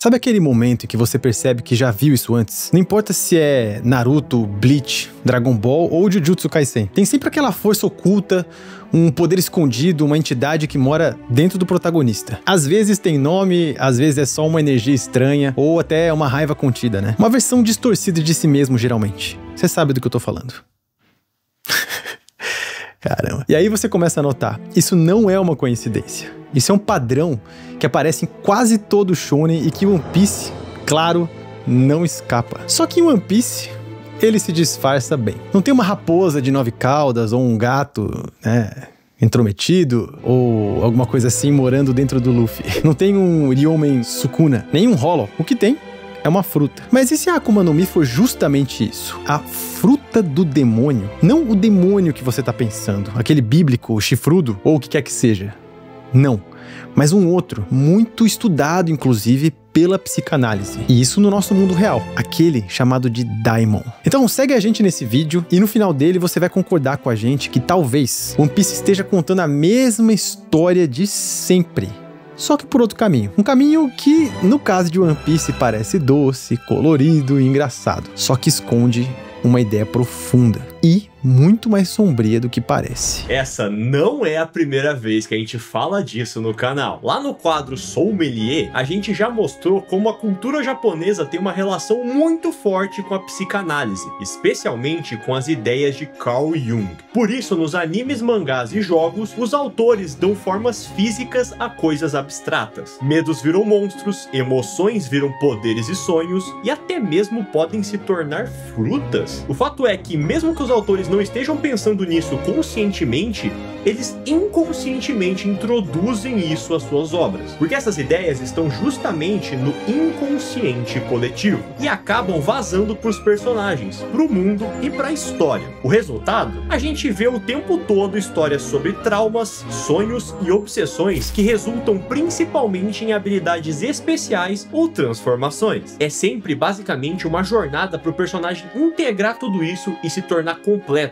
Sabe aquele momento em que você percebe que já viu isso antes? Não importa se é Naruto, Bleach, Dragon Ball ou Jujutsu Kaisen. Tem sempre aquela força oculta, um poder escondido, uma entidade que mora dentro do protagonista. Às vezes tem nome, às vezes é só uma energia estranha ou até uma raiva contida, né? Uma versão distorcida de si mesmo, geralmente. Você sabe do que eu tô falando. Caramba. E aí você começa a notar, isso não é uma coincidência. Isso é um padrão que aparece em quase todo shonen e que One Piece, claro, não escapa. Só que em One Piece, ele se disfarça bem. Não tem uma raposa de 9 caudas ou um gato, né, intrometido ou alguma coisa assim morando dentro do Luffy. Não tem um Ryomen Sukuna, nem um Hollow. O que tem é uma fruta. Mas e se a Akuma no Mi for justamente isso? A fruta do demônio? Não o demônio que você tá pensando, aquele bíblico, chifrudo, ou o que quer que seja. Não. Mas um outro, muito estudado, inclusive, pela psicanálise. E isso no nosso mundo real, aquele chamado de Daimon. Então segue a gente nesse vídeo e no final dele você vai concordar com a gente que talvez One Piece esteja contando a mesma história de sempre. Só que por outro caminho. Um caminho que, no caso de One Piece, parece doce, colorido e engraçado. Só que esconde uma ideia profunda e muito mais sombria do que parece. Essa não é a primeira vez que a gente fala disso no canal. Lá no quadro Sommelier, a gente já mostrou como a cultura japonesa tem uma relação muito forte com a psicanálise, especialmente com as ideias de Carl Jung. Por isso, nos animes, mangás e jogos, os autores dão formas físicas a coisas abstratas. Medos viram monstros, emoções viram poderes e sonhos, e até mesmo podem se tornar frutas. O fato é que, mesmo que os autores não estejam pensando nisso conscientemente, eles inconscientemente introduzem isso às suas obras, porque essas ideias estão justamente no inconsciente coletivo e acabam vazando para os personagens, para o mundo e para a história. O resultado? A gente vê o tempo todo histórias sobre traumas, sonhos e obsessões que resultam principalmente em habilidades especiais ou transformações. É sempre basicamente uma jornada para o personagem integrar tudo isso e se tornar completo,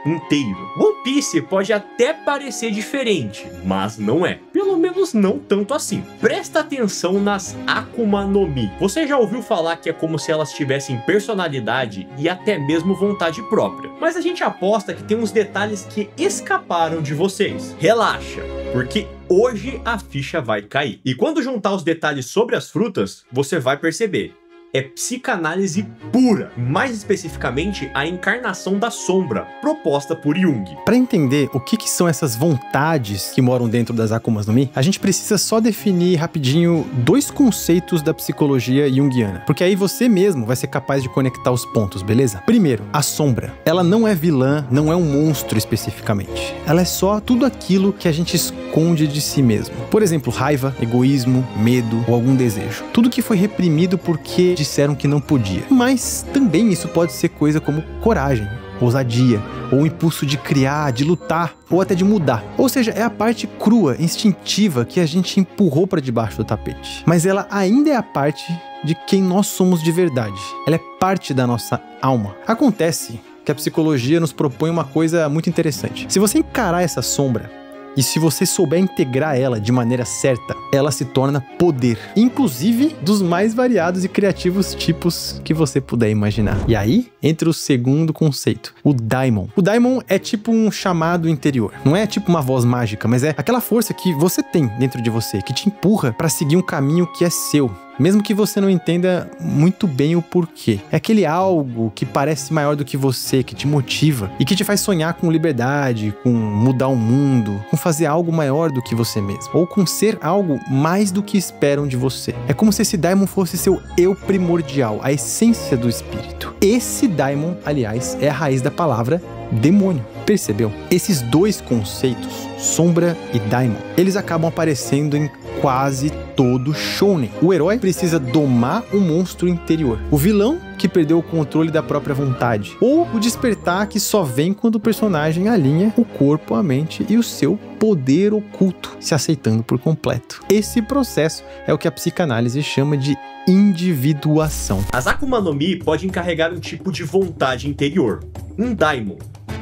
inteiro. One Piece pode até parecer diferente, mas não é. Pelo menos não tanto assim. Presta atenção nas Akuma no Mi. Você já ouviu falar que é como se elas tivessem personalidade e até mesmo vontade própria. Mas a gente aposta que tem uns detalhes que escaparam de vocês. Relaxa, porque hoje a ficha vai cair. E quando juntar os detalhes sobre as frutas, você vai perceber. É psicanálise pura, mais especificamente a encarnação da sombra, proposta por Jung. Para entender o que são essas vontades que moram dentro das Akumas no Mi, a gente precisa só definir rapidinho 2 conceitos da psicologia junguiana, porque aí você mesmo vai ser capaz de conectar os pontos, beleza? Primeiro, a sombra. Ela não é vilã, não é um monstro especificamente. Ela é só tudo aquilo que a gente esconde de si mesmo. Por exemplo, raiva, egoísmo, medo ou algum desejo. Tudo que foi reprimido porque disseram que não podia. Mas também isso pode ser coisa como coragem, ousadia, ou o impulso de criar, de lutar, ou até de mudar. Ou seja, é a parte crua, instintiva que a gente empurrou para debaixo do tapete. Mas ela ainda é a parte de quem nós somos de verdade. Ela é parte da nossa alma. Acontece que a psicologia nos propõe uma coisa muito interessante. Se você encarar essa sombra, e se você souber integrar ela de maneira certa, ela se torna poder, inclusive dos mais variados e criativos tipos que você puder imaginar. E aí, entra o segundo conceito, o Daimon. O Daimon é tipo um chamado interior. Não é tipo uma voz mágica, mas é aquela força que você tem dentro de você, que te empurra para seguir um caminho que é seu, mesmo que você não entenda muito bem o porquê. É aquele algo que parece maior do que você, que te motiva e que te faz sonhar com liberdade, com mudar o mundo, com fazer algo maior do que você mesmo, ou com ser algo mais do que esperam de você. É como se esse Daimon fosse seu eu primordial, a essência do espírito. Esse Daimon, aliás, é a raiz da palavra demônio. Percebeu? Esses 2 conceitos, sombra e Daimon, eles acabam aparecendo em quase todo shonen. O herói precisa domar um monstro interior. O vilão que perdeu o controle da própria vontade. Ou o despertar que só vem quando o personagem alinha o corpo, a mente e o seu poder oculto, se aceitando por completo. Esse processo é o que a psicanálise chama de individuação. As Akuma no Mi podem carregar um tipo de vontade interior, um Daimon.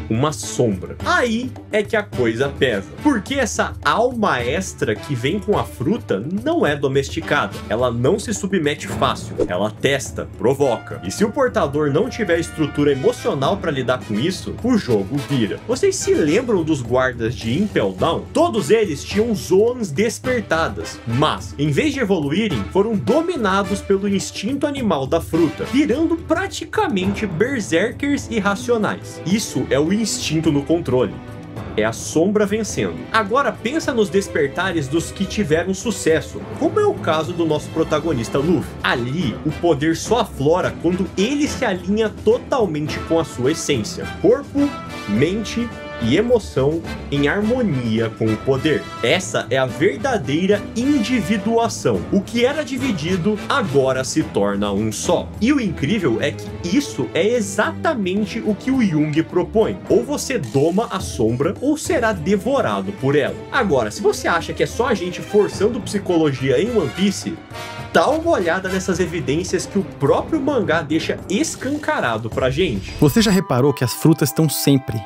uma sombra. Aí é que a coisa pesa, porque essa alma extra que vem com a fruta não é domesticada, ela não se submete fácil, ela testa, provoca, e se o portador não tiver estrutura emocional para lidar com isso, o jogo vira. Vocês se lembram dos guardas de Impel Down? Todos eles tinham zonas despertadas, mas em vez de evoluírem, foram dominados pelo instinto animal da fruta, virando praticamente berserkers irracionais. Isso é o instinto no controle. É a sombra vencendo. Agora pensa nos despertares dos que tiveram sucesso, como é o caso do nosso protagonista Luffy. Ali, o poder só aflora quando ele se alinha totalmente com a sua essência. Corpo, mente e emoção em harmonia com o poder. Essa é a verdadeira individuação. O que era dividido agora se torna um só. E o incrível é que isso é exatamente o que o Jung propõe. Ou você doma a sombra ou será devorado por ela. Agora, se você acha que é só a gente forçando psicologia em One Piece, dá uma olhada nessas evidências que o próprio mangá deixa escancarado pra gente. Você já reparou que as frutas estão sempre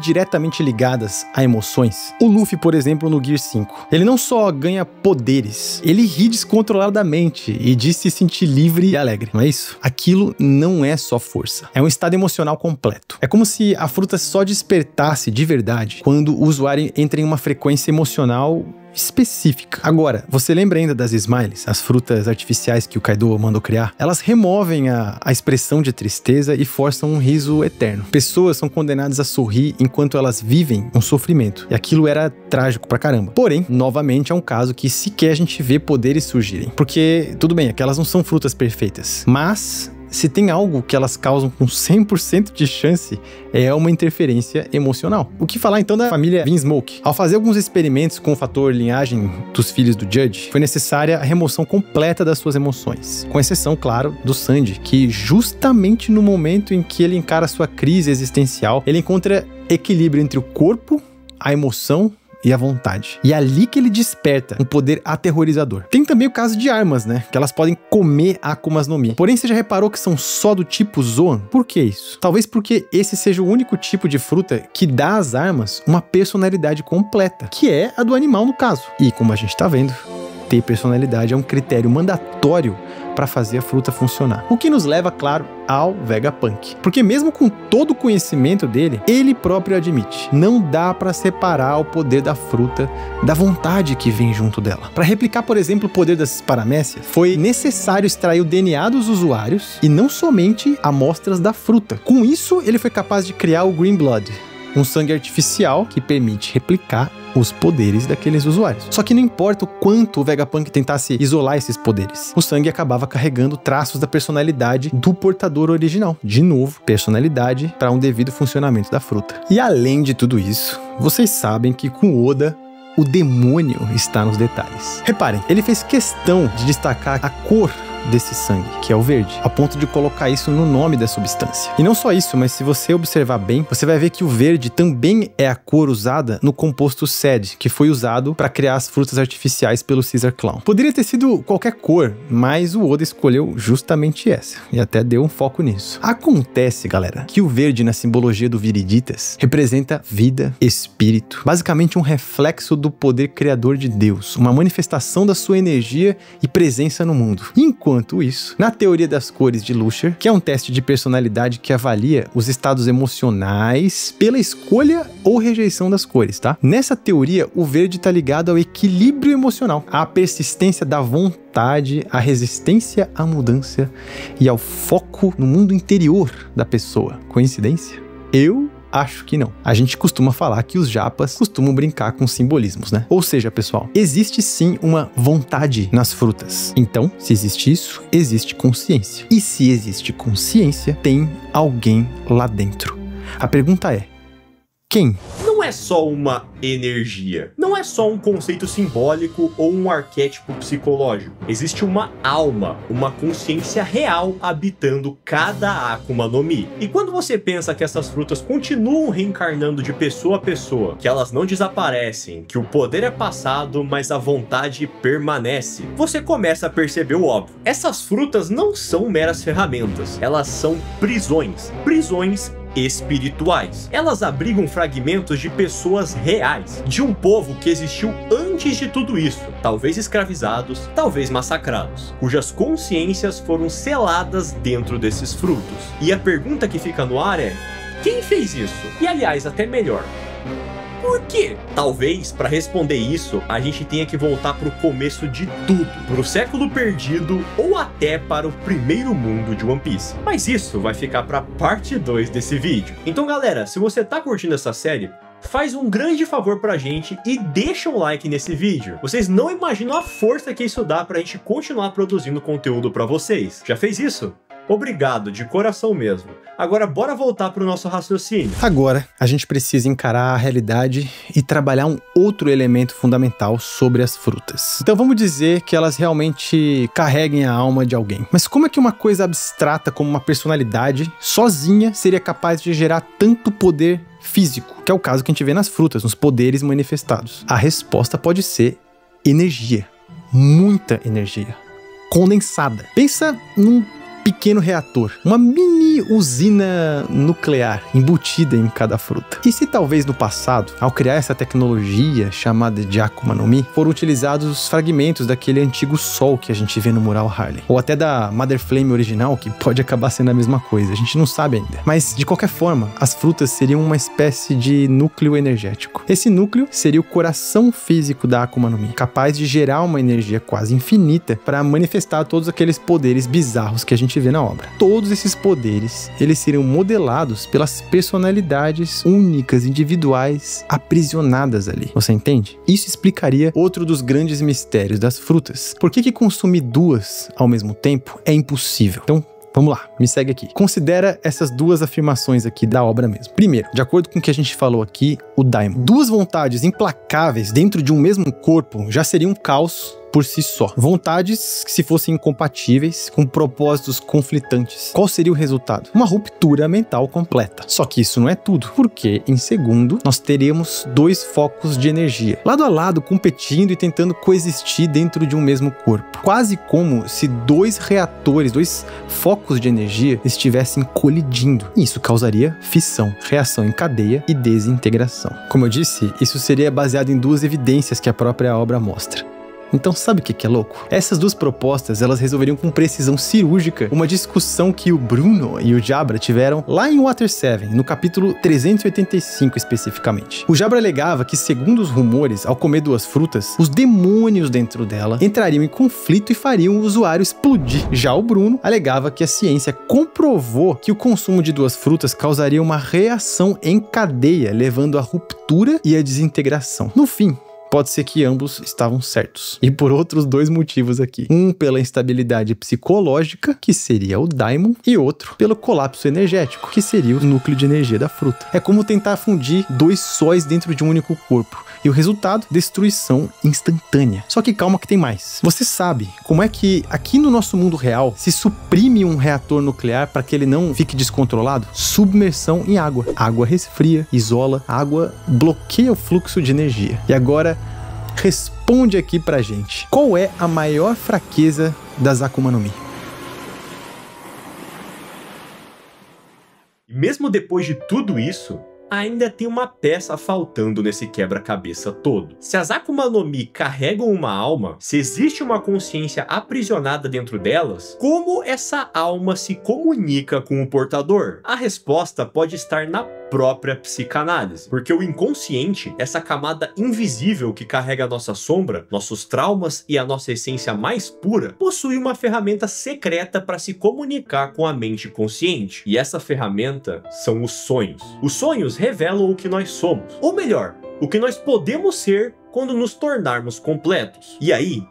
diretamente ligadas a emoções? O Luffy, por exemplo, no Gear 5, ele não só ganha poderes, ele ri descontroladamente e diz se sentir livre e alegre, não é isso? Aquilo não é só força, é um estado emocional completo. É como se a fruta só despertasse de verdade quando o usuário entra em uma frequência emocional específica. Agora, você lembra ainda das Smiles, as frutas artificiais que o Kaido mandou criar? Elas removem a expressão de tristeza e forçam um riso eterno. Pessoas são condenadas a sorrir enquanto elas vivem um sofrimento. E aquilo era trágico pra caramba. Porém, novamente, é um caso que sequer a gente vê poderes surgirem. Porque, tudo bem, aquelas não são frutas perfeitas. Mas se tem algo que elas causam com 100% de chance, é uma interferência emocional. O que falar então da família Vinsmoke? Ao fazer alguns experimentos com o fator linhagem dos filhos do Judge, foi necessária a remoção completa das suas emoções. Com exceção, claro, do Sanji, que justamente no momento em que ele encara sua crise existencial, ele encontra equilíbrio entre o corpo, a emoção e a vontade. E é ali que ele desperta um poder aterrorizador. Tem também o caso de armas, né? Que elas podem comer Akumas no Mi. Porém, você já reparou que são só do tipo Zoan? Por que isso? Talvez porque esse seja o único tipo de fruta que dá às armas uma personalidade completa, que é a do animal no caso. E como a gente tá vendo, ter personalidade é um critério mandatório para fazer a fruta funcionar. O que nos leva, claro, ao Vegapunk. Porque mesmo com todo o conhecimento dele, ele próprio admite, não dá para separar o poder da fruta da vontade que vem junto dela. Para replicar, por exemplo, o poder das paramécias, foi necessário extrair o DNA dos usuários e não somente amostras da fruta. Com isso, ele foi capaz de criar o Green Blood, um sangue artificial que permite replicar os poderes daqueles usuários. Só que não importa o quanto o Vegapunk tentasse isolar esses poderes, o sangue acabava carregando traços da personalidade do portador original. De novo, personalidade para um devido funcionamento da fruta. E além de tudo isso, vocês sabem que com Oda, o demônio está nos detalhes. Reparem, ele fez questão de destacar a cor desse sangue, que é o verde, a ponto de colocar isso no nome da substância. E não só isso, mas se você observar bem, você vai ver que o verde também é a cor usada no composto SED, que foi usado para criar as frutas artificiais pelo Caesar Clown. Poderia ter sido qualquer cor, mas o Oda escolheu justamente essa, e até deu um foco nisso. Acontece, galera, que o verde na simbologia do Viriditas representa vida, espírito, basicamente um reflexo do poder criador de Deus, uma manifestação da sua energia e presença no mundo. Enquanto isso, na teoria das cores de Lusher, que é um teste de personalidade que avalia os estados emocionais pela escolha ou rejeição das cores, tá? Nessa teoria, o verde tá ligado ao equilíbrio emocional, à persistência da vontade, à resistência à mudança e ao foco no mundo interior da pessoa. Coincidência? Eu acho que não. A gente costuma falar que os japas costumam brincar com simbolismos, né? Ou seja, pessoal, existe sim uma vontade nas frutas. Então, se existe isso, existe consciência. E se existe consciência, tem alguém lá dentro. A pergunta é: quem? Não é só uma energia, não é só um conceito simbólico ou um arquétipo psicológico. Existe uma alma, uma consciência real habitando cada Akuma no Mi. E quando você pensa que essas frutas continuam reencarnando de pessoa a pessoa, que elas não desaparecem, que o poder é passado, mas a vontade permanece, você começa a perceber o óbvio. Essas frutas não são meras ferramentas, elas são prisões. Prisões espirituais. Elas abrigam fragmentos de pessoas reais, de um povo que existiu antes de tudo isso, talvez escravizados, talvez massacrados, cujas consciências foram seladas dentro desses frutos. E a pergunta que fica no ar é: quem fez isso? E aliás, até melhor, por quê? Talvez, para responder isso, a gente tenha que voltar para o começo de tudo, para o século perdido ou até para o primeiro mundo de One Piece. Mas isso vai ficar para parte 2 desse vídeo. Então galera, se você tá curtindo essa série, faz um grande favor pra gente e deixa um like nesse vídeo. Vocês não imaginam a força que isso dá pra gente continuar produzindo conteúdo pra vocês. Já fez isso? Obrigado, de coração mesmo. Agora bora voltar pro nosso raciocínio. Agora, a gente precisa encarar a realidade e trabalhar um outro elemento fundamental sobre as frutas. Então vamos dizer que elas realmente carreguem a alma de alguém. Mas como é que uma coisa abstrata como uma personalidade, sozinha, seria capaz de gerar tanto poder físico? Que é o caso que a gente vê nas frutas, nos poderes manifestados. A resposta pode ser energia. Muita energia. Condensada. Pensa num pequeno reator, uma mini usina nuclear embutida em cada fruta. E se talvez no passado, ao criar essa tecnologia chamada de Akuma no Mi, foram utilizados os fragmentos daquele antigo sol que a gente vê no mural Harley, ou até da Mother Flame original, que pode acabar sendo a mesma coisa, a gente não sabe ainda. Mas de qualquer forma, as frutas seriam uma espécie de núcleo energético. Esse núcleo seria o coração físico da Akuma no Mi, capaz de gerar uma energia quase infinita para manifestar todos aqueles poderes bizarros que a gente vê na obra. Todos esses poderes, eles seriam modelados pelas personalidades únicas, individuais, aprisionadas ali. Você entende? Isso explicaria outro dos grandes mistérios das frutas. Por que consumir duas ao mesmo tempo é impossível? Então, vamos lá, me segue aqui. Considera essas duas afirmações aqui da obra mesmo. Primeiro, de acordo com o que a gente falou aqui, o Daimon. Duas vontades implacáveis dentro de um mesmo corpo já seria um caos por si só. Vontades que, se fossem incompatíveis, com propósitos conflitantes. Qual seria o resultado? Uma ruptura mental completa. Só que isso não é tudo, porque, em segundo, nós teremos dois focos de energia, lado a lado, competindo e tentando coexistir dentro de um mesmo corpo. Quase como se dois reatores, dois focos de energia estivessem colidindo. Isso causaria fissão, reação em cadeia e desintegração. Como eu disse, isso seria baseado em duas evidências que a própria obra mostra. Então sabe o que é louco? Essas duas propostas, elas resolveriam com precisão cirúrgica uma discussão que o Bruno e o Jabra tiveram lá em Water 7, no capítulo 385 especificamente. O Jabra alegava que, segundo os rumores, ao comer duas frutas, os demônios dentro dela entrariam em conflito e fariam o usuário explodir. Já o Bruno alegava que a ciência comprovou que o consumo de duas frutas causaria uma reação em cadeia, levando à ruptura e à desintegração. No fim, pode ser que ambos estavam certos. E por outros dois motivos aqui. Um pela instabilidade psicológica, que seria o Daimon, e outro pelo colapso energético, que seria o núcleo de energia da fruta. É como tentar fundir dois sóis dentro de um único corpo. E o resultado? Destruição instantânea. Só que calma que tem mais. Você sabe como é que aqui no nosso mundo real se suprime um reator nuclear para que ele não fique descontrolado? Submersão em água. A água resfria, isola, a água bloqueia o fluxo de energia. E agora, responde aqui pra gente. Qual é a maior fraqueza das Akuma no Mi? Mesmo depois de tudo isso, ainda tem uma peça faltando nesse quebra-cabeça todo. Se as Akuma no Mi carregam uma alma, se existe uma consciência aprisionada dentro delas, como essa alma se comunica com o portador? A resposta pode estar na própria psicanálise, porque o inconsciente, essa camada invisível que carrega a nossa sombra, nossos traumas e a nossa essência mais pura, possui uma ferramenta secreta para se comunicar com a mente consciente. E essa ferramenta são os sonhos. Os sonhos revelam o que nós somos, ou melhor, o que nós podemos ser quando nos tornarmos completos. E aí,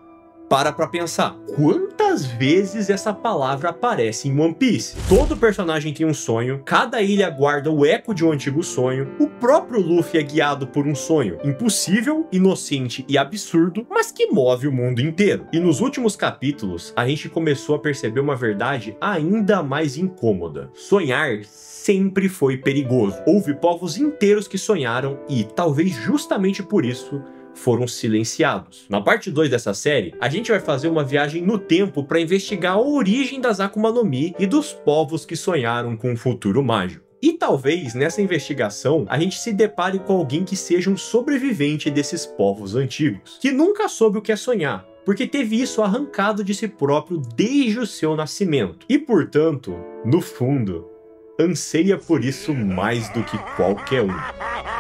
para pra pensar, quantas vezes essa palavra aparece em One Piece? Todo personagem tem um sonho, cada ilha guarda o eco de um antigo sonho, o próprio Luffy é guiado por um sonho impossível, inocente e absurdo, mas que move o mundo inteiro. E nos últimos capítulos, a gente começou a perceber uma verdade ainda mais incômoda. Sonhar sempre foi perigoso. Houve povos inteiros que sonharam e, talvez justamente por isso, foram silenciados. Na parte 2 dessa série, a gente vai fazer uma viagem no tempo para investigar a origem das Akuma no Mi e dos povos que sonharam com um futuro mágico. E talvez nessa investigação a gente se depare com alguém que seja um sobrevivente desses povos antigos, que nunca soube o que é sonhar, porque teve isso arrancado de si próprio desde o seu nascimento. E portanto, no fundo, anseia por isso mais do que qualquer um.